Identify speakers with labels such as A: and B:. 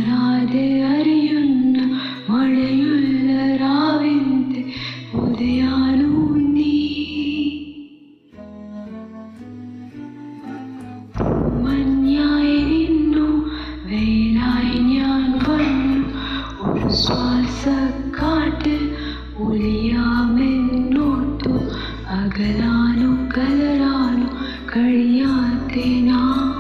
A: അറിയാതെ അറിയുന്ന മഴയുള്ള രാവിന്റെ ഉദയാനു നീ. മഞ്ഞായി നിന്നു വെയിലായി ഞാൻ വന്നു, ഒരു ശ്വാസക്കാട്ടിൽ ഒളിയാമെന്നോർത്തു. അകലാനോ കലരാനോ കഴിയാതെ നാം